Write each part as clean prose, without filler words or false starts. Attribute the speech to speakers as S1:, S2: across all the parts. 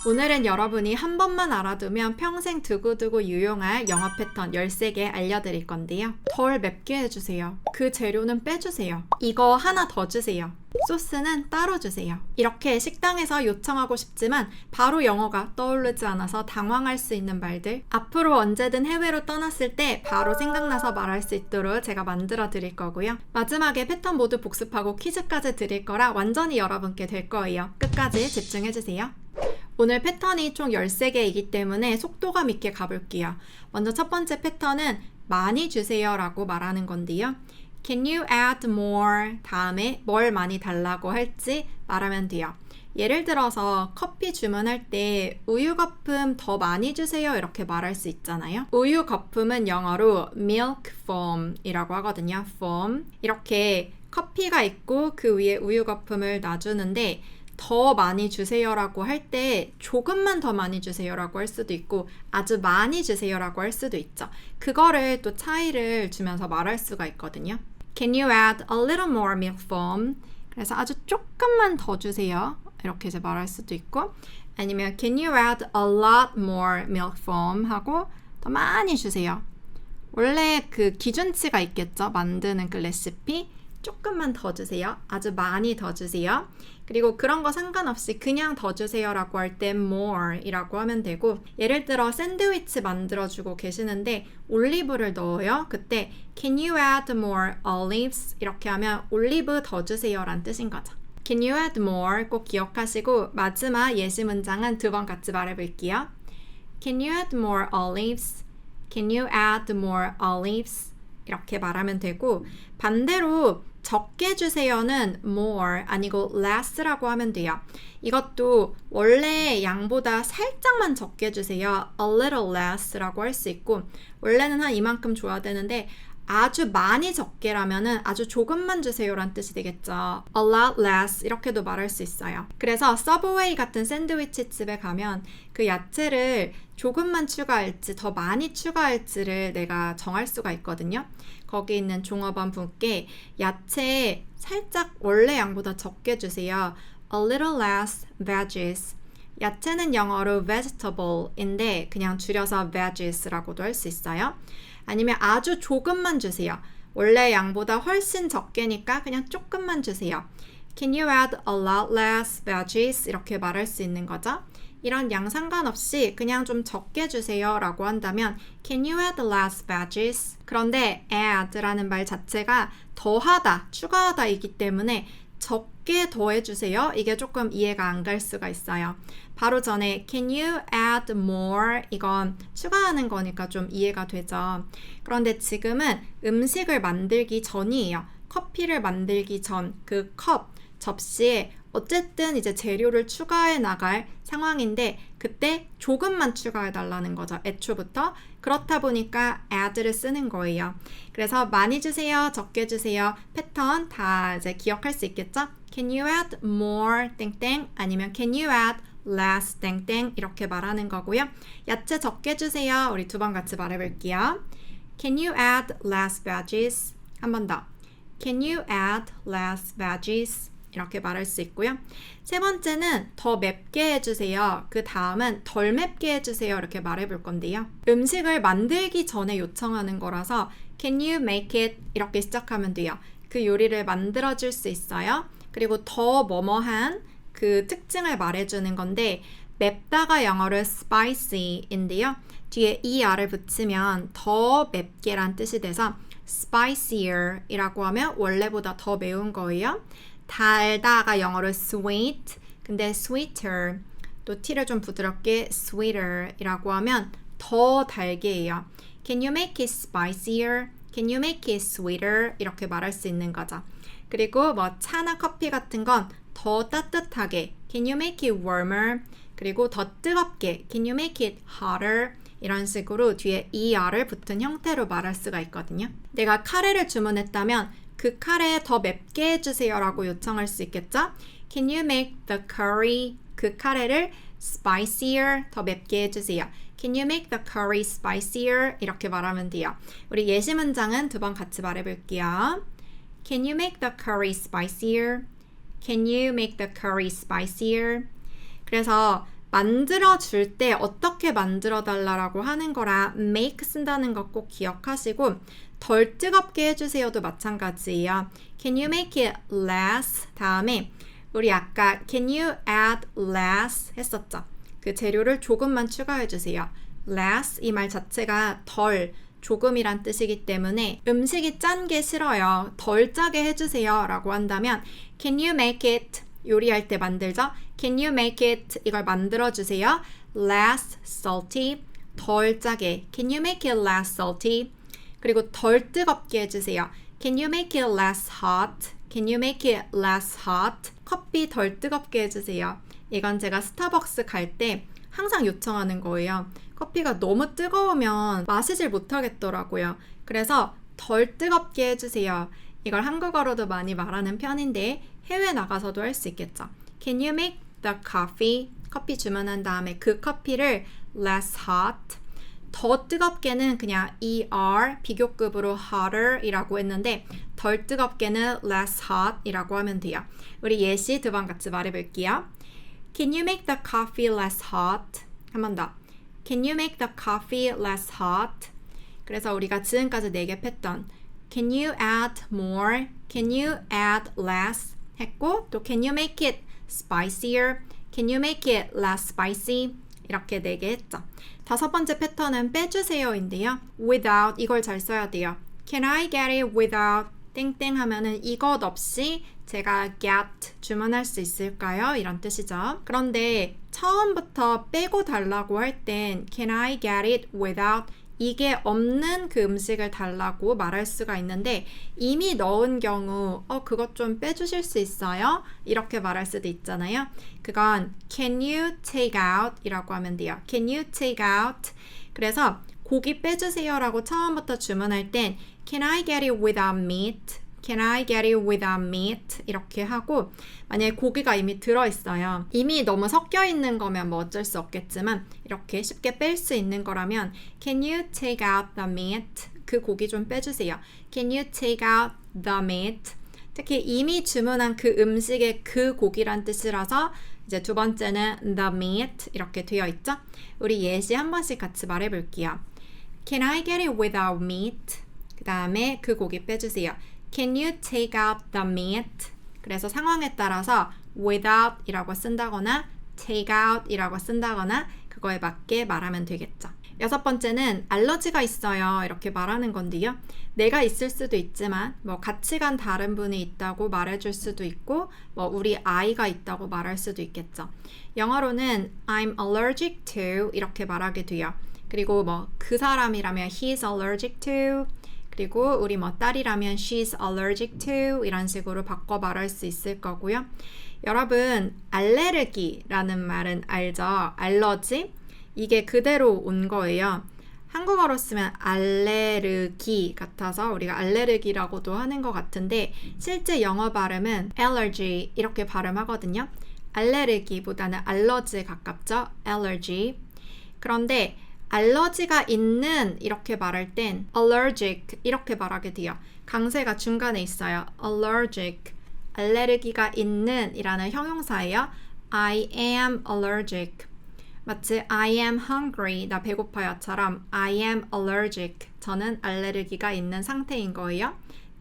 S1: 오늘은 여러분이 한 번만 알아두면 평생 두고두고 유용할 영어 패턴 13개 알려드릴 건데요. 덜 맵게 해주세요. 그 재료는 빼주세요. 이거 하나 더 주세요. 소스는 따로 주세요. 이렇게 식당에서 요청하고 싶지만 바로 영어가 떠오르지 않아서 당황할 수 있는 말들, 앞으로 언제든 해외로 떠났을 때 바로 생각나서 말할 수 있도록 제가 만들어 드릴 거고요. 마지막에 패턴 모두 복습하고 퀴즈까지 드릴 거라 완전히 여러분께 될 거예요. 끝까지 집중해 주세요. 오늘 패턴이 총 13개이기 때문에 속도감 있게 가볼게요. 먼저 첫 번째 패턴은 많이 주세요 라고 말하는 건데요. Can you add more? 다음에 뭘 많이 달라고 할지 말하면 돼요. 예를 들어서 커피 주문할 때 우유 거품 더 많이 주세요 이렇게 말할 수 있잖아요. 우유 거품은 영어로 milk foam 이라고 하거든요. foam. 이렇게 커피가 있고 그 위에 우유 거품을 놔주는데 더 많이 주세요라고 할 때 조금만 더 많이 주세요라고 할 수도 있고 아주 많이 주세요라고 할 수도 있죠. 그거를 또 차이를 주면서 말할 수가 있거든요. Can you add a little more milk foam? 그래서 아주 조금만 더 주세요. 이렇게 이제 말할 수도 있고 아니면 Can you add a lot more milk foam? 하고 더 많이 주세요. 원래 그 기준치가 있겠죠. 만드는 그 레시피. 조금만 더 주세요. 아주 많이 더 주세요. 그리고 그런 거 상관없이 그냥 더 주세요 라고 할 때 more 이라고 하면 되고 예를 들어 샌드위치 만들어주고 계시는데 올리브를 넣어요. 그때 Can you add more olives? 이렇게 하면 올리브 더 주세요 라는 뜻인 거죠. Can you add more? 꼭 기억하시고 마지막 예시 문장은 2번 같이 말해볼게요. Can you add more olives? Can you add more olives? 이렇게 말하면 되고 반대로 적게 주세요는 more 아니고 less라고 하면 돼요. 이것도 원래 양보다 살짝만 적게 주세요. a little less라고 할 수 있고 원래는 한 이만큼 줘야 되는데 아주 많이 적게라면은 아주 조금만 주세요란 뜻이 되겠죠. a lot less 이렇게도 말할 수 있어요. 그래서 서브웨이 같은 샌드위치 집에 가면 그 야채를 조금만 추가할지 더 많이 추가할지를 내가 정할 수가 있거든요. 거기 있는 종업원 분께 야채 살짝 원래 양보다 적게 주세요. a little less veggies. 야채는 영어로 vegetable인데 그냥 줄여서 veggies라고도 할 수 있어요. 아니면 아주 조금만 주세요. 원래 양보다 훨씬 적게니까 그냥 조금만 주세요. Can you add a lot less veggies? 이렇게 말할 수 있는 거죠. 이런 양 상관없이 그냥 좀 적게 주세요 라고 한다면 Can you add less veggies? 그런데 add라는 말 자체가 더하다, 추가하다 이기 때문에 적게 더해주세요. 이게 조금 이해가 안 갈 수가 있어요. 바로 전에 Can you add more? 이건 추가하는 거니까 좀 이해가 되죠. 그런데 지금은 음식을 만들기 전이에요. 커피를 만들기 전 그 컵, 접시에 어쨌든 이제 재료를 추가해 나갈 상황인데 그때 조금만 추가해 달라는 거죠. 애초부터. 그렇다 보니까 add를 쓰는 거예요. 그래서 많이 주세요, 적게 주세요. 패턴 다 이제 기억할 수 있겠죠? Can you add more 땡땡 아니면 Can you add less 땡땡 이렇게 말하는 거고요. 야채 적게 주세요. 우리 2번 같이 말해볼게요. Can you add less veggies? 한 번 더. Can you add less veggies? 이렇게 말할 수 있고요. 세 번째는 더 맵게 해주세요. 그 다음은 덜 맵게 해주세요. 이렇게 말해볼 건데요. 음식을 만들기 전에 요청하는 거라서 Can you make it? 이렇게 시작하면 돼요. 그 요리를 만들어줄 수 있어요. 그리고 더 뭐뭐한 그 특징을 말해주는 건데 맵다가 영어로 spicy인데요. 뒤에 er를 붙이면 더 맵게란 뜻이 돼서 spicier 이라고 하면 원래보다 더 매운 거예요. 달다가 영어로 sweet, 근데 sweeter, 또 t를 좀 부드럽게 sweeter 이라고 하면 더 달게예요. Can you make it spicier? Can you make it sweeter? 이렇게 말할 수 있는 거죠. 그리고 뭐 차나 커피 같은 건 더 따뜻하게 Can you make it warmer? 그리고 더 뜨겁게 Can you make it hotter? 이런 식으로 뒤에 er를 붙은 형태로 말할 수가 있거든요. 내가 카레를 주문했다면 그 카레 더 맵게 해주세요 라고 요청할 수 있겠죠? Can you make the curry? 그 카레를 spicier, 더 맵게 해주세요. Can you make the curry spicier? 이렇게 말하면 돼요. 우리 예시 문장은 2번 같이 말해볼게요. Can you make the curry spicier? Can you make the curry spicier? 그래서 만들어 줄 때 어떻게 만들어 달라고 하는 거라 make 쓴다는 거 꼭 기억하시고 덜 뜨겁게 해주세요도 마찬가지예요. Can you make it less? 다음에 우리 아까 can you add less 했었죠. 그 재료를 조금만 추가해 주세요. less 이 말 자체가 덜, 조금이란 뜻이기 때문에 음식이 짠 게 싫어요. 덜 짜게 해주세요 라고 한다면 can you make it 요리할 때 만들죠. Can you make it 이걸 만들어 주세요. less salty 덜 짜게. Can you make it less salty? 그리고 덜 뜨겁게 해주세요. Can you make it less hot? Can you make it less hot? 커피 덜 뜨겁게 해주세요. 이건 제가 스타벅스 갈 때 항상 요청하는 거예요. 커피가 너무 뜨거우면 마시질 못하겠더라고요. 그래서 덜 뜨겁게 해주세요. 이걸 한국어로도 많이 말하는 편인데 해외 나가서도 할 수 있겠죠. Can you make the coffee? 커피 주문한 다음에 그 커피를 less hot. 더 뜨겁게는 그냥 ER 비교급으로 hotter 이라고 했는데 덜 뜨겁게는 less hot 이라고 하면 돼요. 우리 예시 두 번 같이 말해볼게요. Can you make the coffee less hot? 한 번 더. Can you make the coffee less hot? 그래서 우리가 지금까지 4개 패턴 Can you add more? Can you add less? 했고 또 Can you make it spicier? Can you make it less spicy? 이렇게 4개 했죠. 5번째 패턴은 빼주세요인데요. without 이걸 잘 써야 돼요. Can I get it without 땡땡 하면은 이것 없이 제가 get 주문할 수 있을까요? 이런 뜻이죠. 그런데 처음부터 빼고 달라고 할 땐 Can I get it without 이게 없는 그 음식을 달라고 말할 수가 있는데 이미 넣은 경우 그것 좀 빼주실 수 있어요? 이렇게 말할 수도 있잖아요. 그건 Can you take out? 이라고 하면 돼요. Can you take out? 그래서 고기 빼주세요 라고 처음부터 주문할 땐 Can I get it without meat? Can I get it without meat? 이렇게 하고 만약에 고기가 이미 들어있어요. 이미 너무 섞여 있는 거면 뭐 어쩔 수 없겠지만 이렇게 쉽게 뺄 수 있는 거라면 Can you take out the meat? 그 고기 좀 빼주세요. Can you take out the meat? 특히 이미 주문한 그 음식의 그 고기란 뜻이라서 이제 두 번째는 the meat 이렇게 되어 있죠. 우리 예시 한 번씩 같이 말해볼게요. Can I get it without meat? 그 다음에 그 고기 빼주세요. Can you take out the meat? 그래서 상황에 따라서 without 이라고 쓴다거나 take out 이라고 쓴다거나 그거에 맞게 말하면 되겠죠. 6번째는 알러지가 있어요 이렇게 말하는 건데요. 내가 있을 수도 있지만 뭐 같이 간 다른 분이 있다고 말해줄 수도 있고 뭐 우리 아이가 있다고 말할 수도 있겠죠. 영어로는 I'm allergic to 이렇게 말하게 돼요. 그리고 뭐 그 사람이라면 he's allergic to 그리고 우리 뭐 딸이라면 she's allergic to 이런 식으로 바꿔 말할 수 있을 거고요. 여러분 알레르기라는 말은 알죠? 알러지? 이게 그대로 온 거예요. 한국어로 쓰면 알레르기 같아서 우리가 알레르기라고도 하는 것 같은데 실제 영어 발음은 allergy 이렇게 발음하거든요. 알레르기보다는 알러지에 가깝죠. allergy. 그런데 알러지가 있는 이렇게 말할 땐 allergic 이렇게 말하게 돼요. 강세가 중간에 있어요. allergic, 알레르기가 있는 이라는 형용사예요. I am allergic. 마치 I am hungry, 나 배고파요처럼 I am allergic, 저는 알레르기가 있는 상태인 거예요.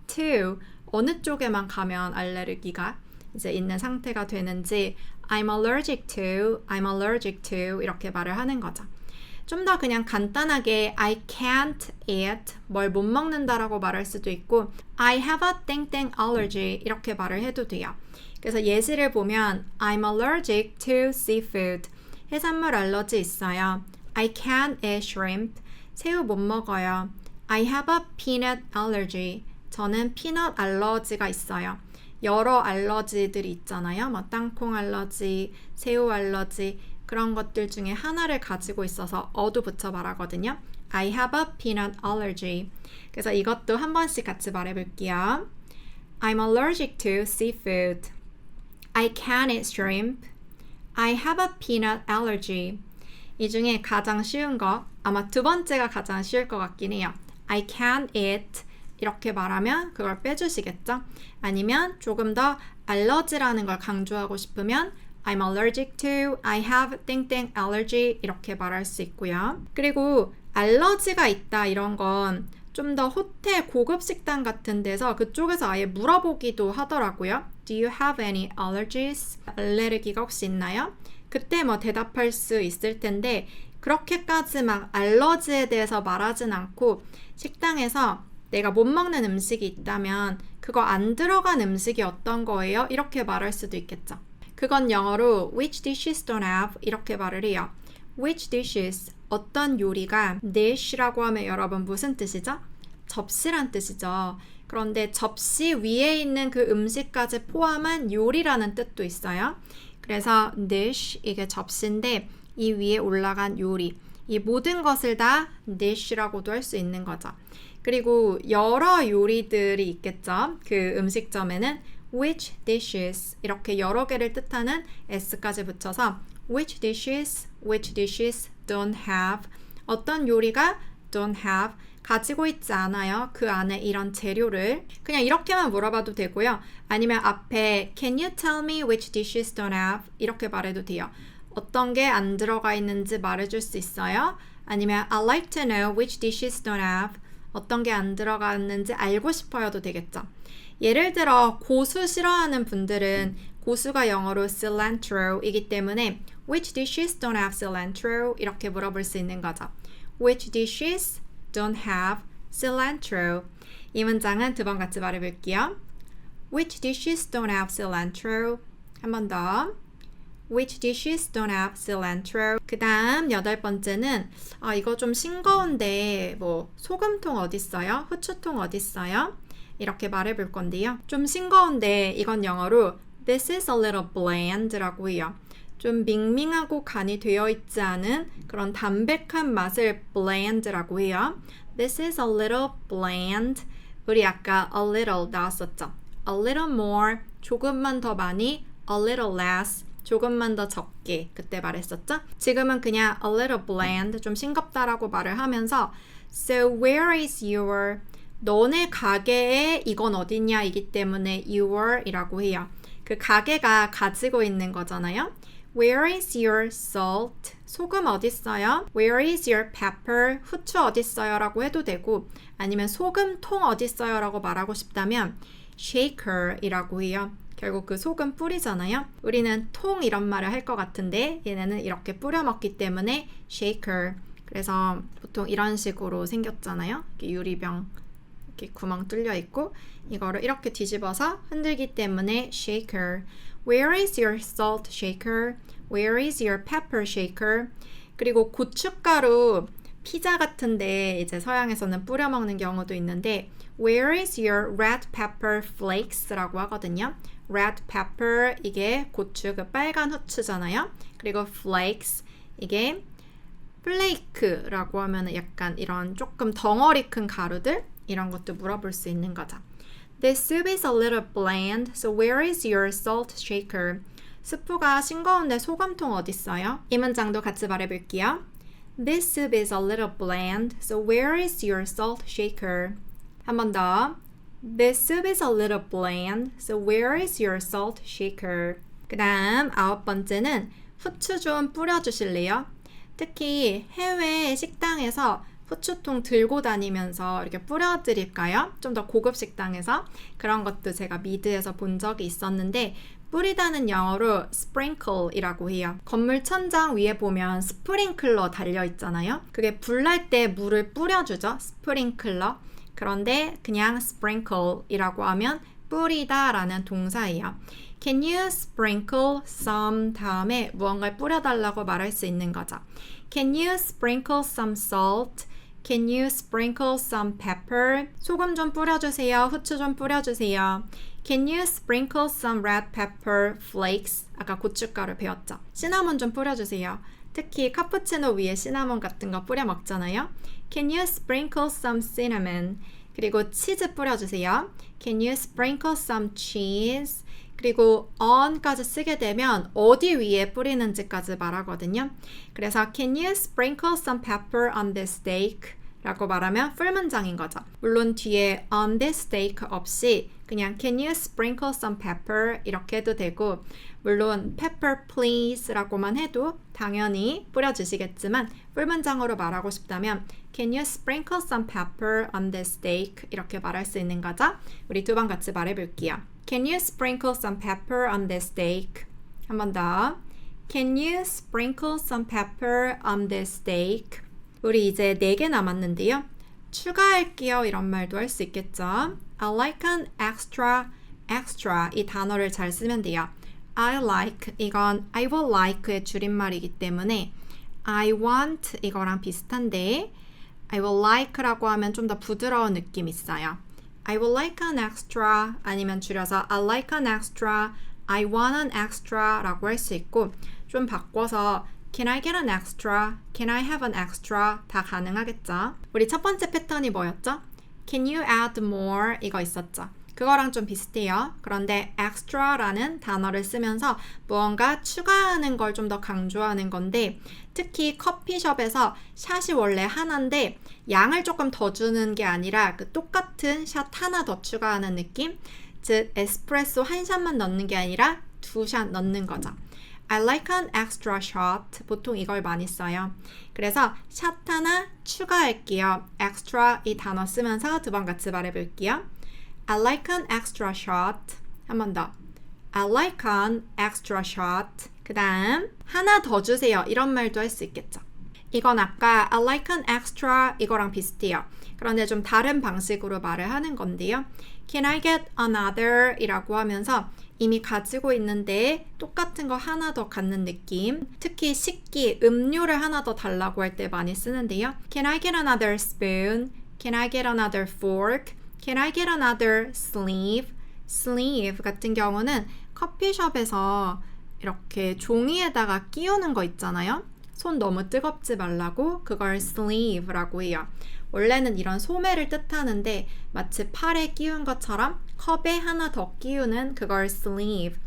S1: to, 어느 쪽에만 가면 알레르기가 이제 있는 상태가 되는지 I'm allergic to 이렇게 말을 하는 거죠. 좀 더 그냥 간단하게 I can't eat, 뭘 못 먹는다라고 말할 수도 있고 I have a 땡땡 allergy 이렇게 말을 해도 돼요. 그래서 예시를 보면 I'm allergic to seafood, 해산물 알러지 있어요. I can't eat shrimp, 새우 못 먹어요. I have a peanut allergy, 저는 피넛 알러지가 있어요. 여러 알러지들이 있잖아요. 뭐 땅콩 알러지, 새우 알러지 그런 것들 중에 하나를 가지고 있어서 어도 붙여 말하거든요. I have a peanut allergy. 그래서 이것도 한 번씩 같이 말해볼게요. I'm allergic to seafood. I can't eat shrimp. I have a peanut allergy. 이 중에 가장 쉬운 거 아마 두 번째가 가장 쉬울 것 같긴 해요. I can't eat 이렇게 말하면 그걸 빼주시겠죠? 아니면 조금 더 알러지라는 걸 강조하고 싶으면 I'm allergic to, I have 땡땡 allergy 이렇게 말할 수 있고요. 그리고 알러지가 있다 이런 건 좀 더 호텔 고급 식당 같은 데서 그쪽에서 아예 물어보기도 하더라고요. Do you have any allergies? 알레르기가 혹시 있나요? 그때 뭐 대답할 수 있을 텐데 그렇게까지 막 알러지에 대해서 말하진 않고 식당에서 내가 못 먹는 음식이 있다면 그거 안 들어간 음식이 어떤 거예요? 이렇게 말할 수도 있겠죠. 그건 영어로 which dishes don't have 이렇게 말을 해요. which dishes 어떤 요리가 dish라고 하면 여러분 무슨 뜻이죠? 접시란 뜻이죠. 그런데 접시 위에 있는 그 음식까지 포함한 요리라는 뜻도 있어요. 그래서 dish 이게 접시인데 이 위에 올라간 요리 이 모든 것을 다 dish라고도 할 수 있는 거죠. 그리고 여러 요리들이 있겠죠. 그 음식점에는 which dishes 이렇게 여러 개를 뜻하는 s까지 붙여서 which dishes don't have 어떤 요리가 don't have 가지고 있지 않아요. 그 안에 이런 재료를 그냥 이렇게만 물어봐도 되고요. 아니면 앞에 Can you tell me which dishes don't have 이렇게 말해도 돼요. 어떤 게 안 들어가 있는지 말해줄 수 있어요? 아니면 I'd like to know which dishes don't have 어떤 게 안 들어갔는지 알고 싶어요도 되겠죠. 예를 들어 고수 싫어하는 분들은 고수가 영어로 cilantro이기 때문에 which dishes don't have cilantro 이렇게 물어볼 수 있는 거죠. Which dishes don't have cilantro 이 문장은 두 번 같이 말해볼게요. Which dishes don't have cilantro 한 번 더 Which dishes don't have cilantro 그 다음 8번째는 이거 좀 싱거운데 뭐 소금통 어딨어요? 후추통 어딨어요? 이렇게 말해볼 건데요. 좀 싱거운데 이건 영어로 This is a little bland라고 해요. 좀 밍밍하고 간이 되어 있지 않은 그런 담백한 맛을 bland라고 해요. This is a little bland. 우리 아까 a little 나왔었죠. A little more, 조금만 더 많이, a little less, 조금만 더 적게 그때 말했었죠. 지금은 그냥 a little bland, 좀 싱겁다라고 말을 하면서 So where is your 너네 가게에 이건 어딨냐 이기 때문에 your 이라고 해요. 그 가게가 가지고 있는 거잖아요. Where is your salt? 소금 어딨어요? Where is your pepper? 후추 어딨어요? 라고 해도 되고 아니면 소금통 어딨어요? 라고 말하고 싶다면 shaker 이라고 해요. 결국 그 소금 뿌리잖아요. 우리는 통 이런 말을 할 것 같은데 얘네는 이렇게 뿌려 먹기 때문에 shaker. 그래서 보통 이런 식으로 생겼잖아요. 이렇게 유리병 이렇게 구멍 뚫려 있고 이거를 이렇게 뒤집어서 흔들기 때문에 shaker. Where is your salt shaker? Where is your pepper shaker? 그리고 고춧가루 피자 같은데 이제 서양에서는 뿌려 먹는 경우도 있는데 Where is your red pepper flakes라고 하거든요. red pepper 이게 고추 그 빨간 후추잖아요. 그리고 flakes 이게 플레이크라고 하면 약간 이런 조금 덩어리 큰 가루들 이런 것도 물어볼 수 있는 거죠. This soup is a little bland, so where is your salt shaker? 스프가 싱거운데 소금통 어딨어요? 이 문장도 같이 말해볼게요. This soup is a little bland, so where is your salt shaker? 한 번 더. This soup is a little bland, so where is your salt shaker? 그 다음 9번째는 후추 좀 뿌려주실래요? 특히 해외 식당에서 후추통 들고 다니면서 이렇게 뿌려드릴까요? 좀 더 고급 식당에서 그런 것도 제가 미드에서 본 적이 있었는데 뿌리다는 영어로 sprinkle이라고 해요. 건물 천장 위에 보면 스프링클러 달려있잖아요. 그게 불날 때 물을 뿌려주죠. 스프링클러. 그런데 그냥 sprinkle이라고 하면 뿌리다 라는 동사예요. Can you sprinkle some 다음에 무언가를 뿌려달라고 말할 수 있는 거죠. Can you sprinkle some salt? Can you sprinkle some pepper? 소금 좀 뿌려주세요. 후추 좀 뿌려주세요. Can you sprinkle some red pepper flakes? 아까 고춧가루 배웠죠. 시나몬 좀 뿌려주세요. 특히 카푸치노 위에 시나몬 같은 거 뿌려 먹잖아요. Can you sprinkle some cinnamon? 그리고 치즈 뿌려주세요. Can you sprinkle some cheese? 그리고 on까지 쓰게 되면 어디 위에 뿌리는지까지 말하거든요. 그래서 Can you sprinkle some pepper on this steak? 라고 말하면 full 문장인 거죠. 물론 뒤에 on this steak 없이 그냥 can you sprinkle some pepper 이렇게 해도 되고 물론 pepper please 라고만 해도 당연히 뿌려주시겠지만 full 문장으로 말하고 싶다면 can you sprinkle some pepper on this steak 이렇게 말할 수 있는 거죠. 우리 두 번 같이 말해볼게요. Can you sprinkle some pepper on this steak? 한 번 더. Can you sprinkle some pepper on this steak? 우리 이제 4개 남았는데요. 추가할게요 이런 말도 할 수 있겠죠. I like an extra 이 단어를 잘 쓰면 돼요. I like 이건 I will like의 줄임말이기 때문에 I want 이거랑 비슷한데 I will like라고 하면 좀 더 부드러운 느낌 있어요. I will like an extra 아니면 줄여서 I like an extra, I want an extra 라고 할 수 있고 좀 바꿔서 Can I get an extra? Can I have an extra? 다 가능하겠죠? 우리 첫 번째 패턴이 뭐였죠? Can you add more? 이거 있었죠? 그거랑 좀 비슷해요. 그런데 extra라는 단어를 쓰면서 무언가 추가하는 걸 좀 더 강조하는 건데 특히 커피숍에서 샷이 원래 하나인데 양을 조금 더 주는 게 아니라 그 똑같은 샷 하나 더 추가하는 느낌? 즉 에스프레소 한 샷만 넣는 게 아니라 2샷 넣는 거죠. I like an extra shot. 보통 이걸 많이 써요. 그래서 샷 하나 추가할게요. extra 이 단어 쓰면서 두 번 같이 말해볼게요. I like an extra shot. 한 번 더. I like an extra shot. 그 다음 하나 더 주세요. 이런 말도 할 수 있겠죠. 이건 아까 I like an extra 이거랑 비슷해요. 그런데 좀 다른 방식으로 말을 하는 건데요. Can I get another? 이라고 하면서 이미 가지고 있는데 똑같은 거 하나 더 갖는 느낌. 특히 식기, 음료를 하나 더 달라고 할 때 많이 쓰는데요. Can I get another spoon? Can I get another fork? Can I get another sleeve? sleeve 같은 경우는 커피숍에서 이렇게 종이에다가 끼우는 거 있잖아요. 손 너무 뜨겁지 말라고 그걸 sleeve라고 해요. 원래는 이런 소매를 뜻하는데 마치 팔에 끼운 것처럼 컵에 하나 더 끼우는 그걸 sleeve.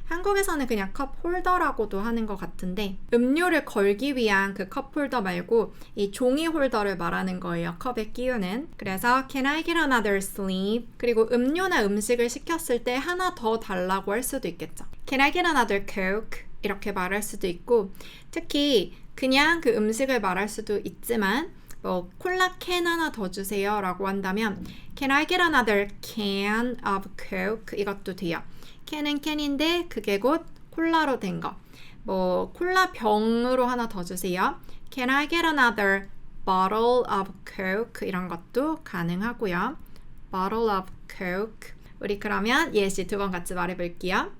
S1: 한국에서는 그냥 컵 홀더라고도 하는 것 같은데 음료를 걸기 위한 그 컵 홀더 말고 이 종이 홀더를 말하는 거예요. 컵에 끼우는. 그래서 Can I get another sleeve? 그리고 음료나 음식을 시켰을 때 하나 더 달라고 할 수도 있겠죠. Can I get another coke? 이렇게 말할 수도 있고 특히 그냥 그 음식을 말할 수도 있지만 뭐 콜라 캔 하나 더 주세요 라고 한다면 Can I get another can of coke? 이것도 돼요. 캔은 캔인데 그게 곧 콜라로 된 거. 뭐 콜라 병으로 하나 더 주세요. Can I get another bottle of coke? 이런 것도 가능하고요. bottle of coke. 우리 그러면 예시 두 번 같이 말해볼게요.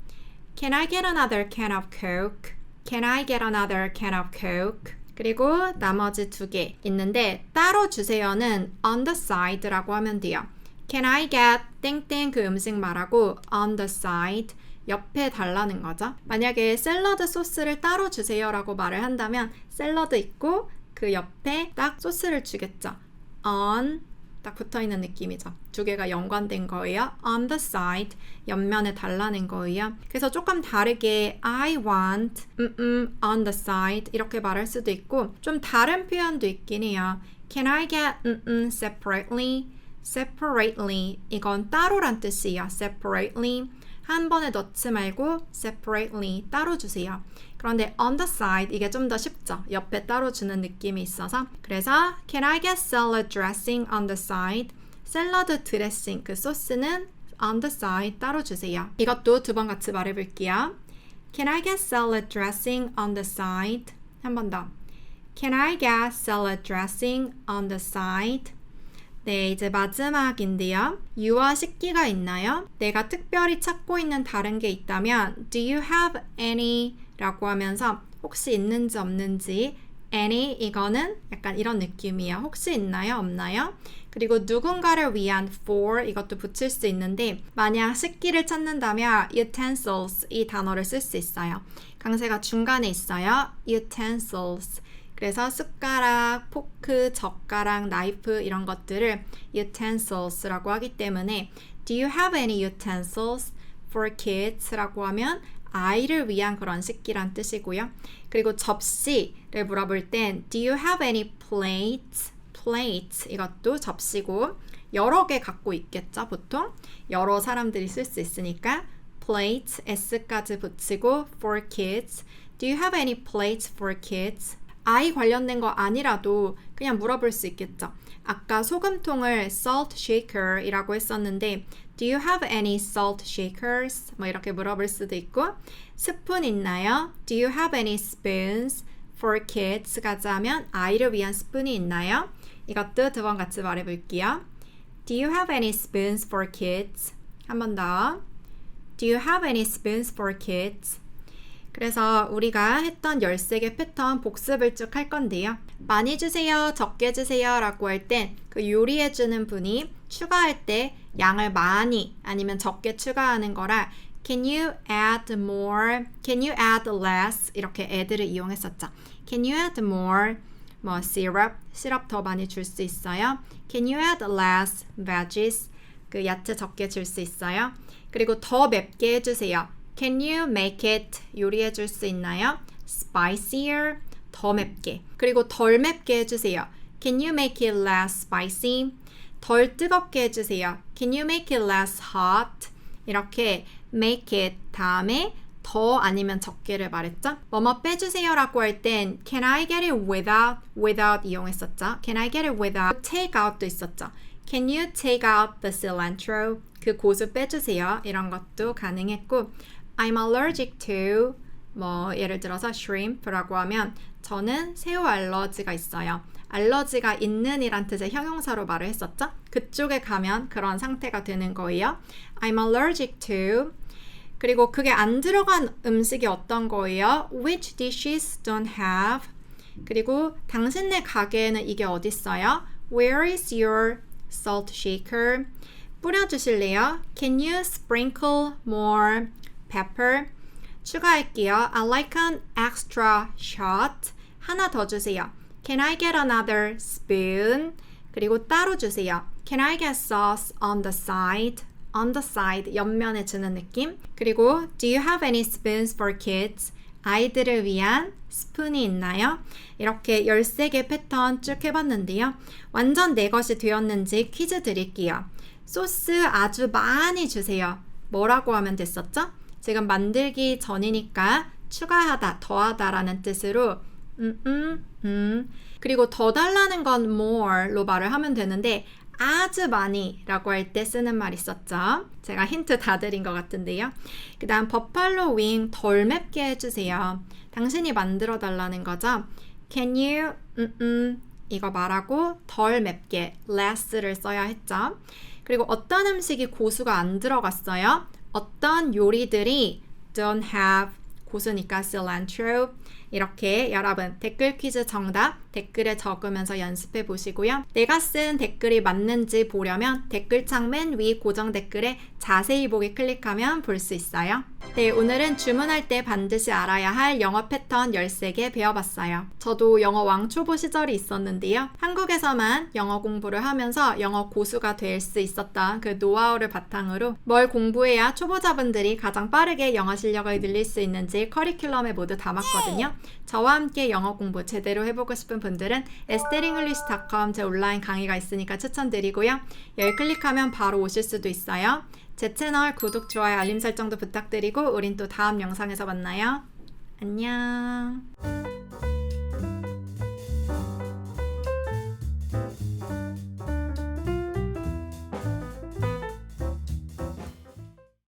S1: Can I get another can of coke? Can I get another can of coke? 그리고 나머지 2개 있는데 따로 주세요는 on the side라고 하면 돼요. Can I get 땡땡 그 음식 말하고 on the side 옆에 달라는 거죠. 만약에 샐러드 소스를 따로 주세요라고 말을 한다면 샐러드 있고 그 옆에 딱 소스를 주겠죠. on 딱 붙어있는 느낌이죠. 2개가 연관된 거예요. on the side 옆면에 달라는 거예요. 그래서 조금 다르게 I want on the side 이렇게 말할 수도 있고 좀 다른 표현도 있긴 해요. Can I get separately? separately 이건 따로란 뜻이에요. separately 한 번에 넣지 말고 separately 따로 주세요. 그런데 on the side 이게 좀 더 쉽죠. 옆에 따로 주는 느낌이 있어서 그래서 Can I get salad dressing on the side? 샐러드 드레싱 그 소스는 on the side 따로 주세요. 이것도 두 번 같이 말해볼게요. Can I get salad dressing on the side? 한 번 더. Can I get salad dressing on the side? 네, 이제 마지막인데요. 유와 식기가 있나요? 내가 특별히 찾고 있는 다른 게 있다면 Do you have any? 라고 하면서 혹시 있는지 없는지 any 이거는 약간 이런 느낌이에요. 혹시 있나요? 없나요? 그리고 누군가를 위한 for 이것도 붙일 수 있는데 만약 식기를 찾는다면 utensils 이 단어를 쓸 수 있어요. 강세가 중간에 있어요. utensils 그래서 숟가락, 포크, 젓가락, 나이프 이런 것들을 utensils라고 하기 때문에 Do you have any utensils for kids? 라고 하면 아이를 위한 그런 식기란 뜻이고요. 그리고 접시를 물어볼 땐 Do you have any plates? plate 이것도 접시고 여러 개 갖고 있겠죠 보통 여러 사람들이 쓸 수 있으니까 plate s까지 붙이고 for kids Do you have any plates for kids? 아이 관련된 거 아니라도 그냥 물어볼 수 있겠죠 아까 소금통을 salt shaker 이라고 했었는데 Do you have any salt shakers? 뭐 이렇게 물어볼 수도 있고 스푼 있나요? Do you have any spoons for kids?까지 하면 아이를 위한 스푼이 있나요? 이것도 두 번 같이 말해볼게요. Do you have any spoons for kids? 한 번 더. Do you have any spoons for kids? 그래서 우리가 했던 13개 패턴 복습을 쭉 할 건데요. 많이 주세요, 적게 주세요 라고 할 땐 그 요리해주는 분이 추가할 때 양을 많이 아니면 적게 추가하는 거라 Can you add more? Can you add less? 이렇게 add를 이용했었죠. Can you add more? 뭐 syrup, 시럽 더 많이 줄 수 있어요. Can you add less veggies? 그 야채 적게 줄 수 있어요. 그리고 더 맵게 해주세요. Can you make it? 요리해 줄 수 있나요? Spicier? 더 맵게. 그리고 덜 맵게 해주세요. Can you make it less spicy? 덜 뜨겁게 해주세요. Can you make it less hot? 이렇게 make it 다음에 더 아니면 적게를 말했죠. 뭐뭐 빼주세요 라고 할 땐 Can I get it without 이용했었죠. Can I get it without take out도 있었죠. Can you take out the cilantro? 그 고수 빼주세요. 이런 것도 가능했고 I'm allergic to 뭐 예를 들어서 shrimp라고 하면 저는 새우 알러지가 있어요. 알러지가 있는 이란 뜻의 형용사로 말을 했었죠. 그쪽에 가면 그런 상태가 되는 거예요. I'm allergic to 그리고 그게 안 들어간 음식이 어떤 거예요? Which dishes don't have 그리고 당신네 가게에는 이게 어디 있어요? Where is your salt shaker? 뿌려주실래요? Can you sprinkle more pepper? 추가할게요. I like an extra shot. 하나 더 주세요. Can I get another spoon? 그리고 따로 주세요. Can I get sauce on the side? On the side, 옆면에 주는 느낌. 그리고 Do you have any spoons for kids? 아이들을 위한 스푼이 있나요? 이렇게 13개 패턴 쭉 해봤는데요. 완전 내 것이 되었는지 퀴즈 드릴게요. 소스 아주 많이 주세요. 뭐라고 하면 됐었죠? 지금 만들기 전이니까 추가하다, 더하다 라는 뜻으로 그리고 더 달라는 건 more로 말을 하면 되는데 아주 많이 라고 할 때 쓰는 말 있었죠. 제가 힌트 다 드린 것 같은데요. 그 다음 버팔로 윙 덜 맵게 해주세요. 당신이 만들어 달라는 거죠. Can you 이거 말하고 덜 맵게 less를 써야 했죠. 그리고 어떤 음식이 고수가 안 들어갔어요? 어떤 요리들이 don't have 고수니까 cilantro 이렇게 여러분 댓글 퀴즈 정답 댓글에 적으면서 연습해 보시고요. 내가 쓴 댓글이 맞는지 보려면 댓글창 맨 위 고정 댓글에 자세히 보기 클릭하면 볼 수 있어요. 네, 오늘은 주문할 때 반드시 알아야 할 영어 패턴 13개 배워봤어요. 저도 영어 왕초보 시절이 있었는데요. 한국에서만 영어 공부를 하면서 영어 고수가 될 수 있었던 그 노하우를 바탕으로 뭘 공부해야 초보자분들이 가장 빠르게 영어 실력을 늘릴 수 있는지 커리큘럼에 모두 담았거든요. 저와 함께 영어 공부 제대로 해보고 싶은 분들은 esteringlish.com 제 온라인 강의가 있으니까 추천드리고요. 여기 클릭하면 바로 오실 수도 있어요. 제 채널 구독, 좋아요, 알림 설정도 부탁드리고 우린 또 다음 영상에서 만나요. 안녕.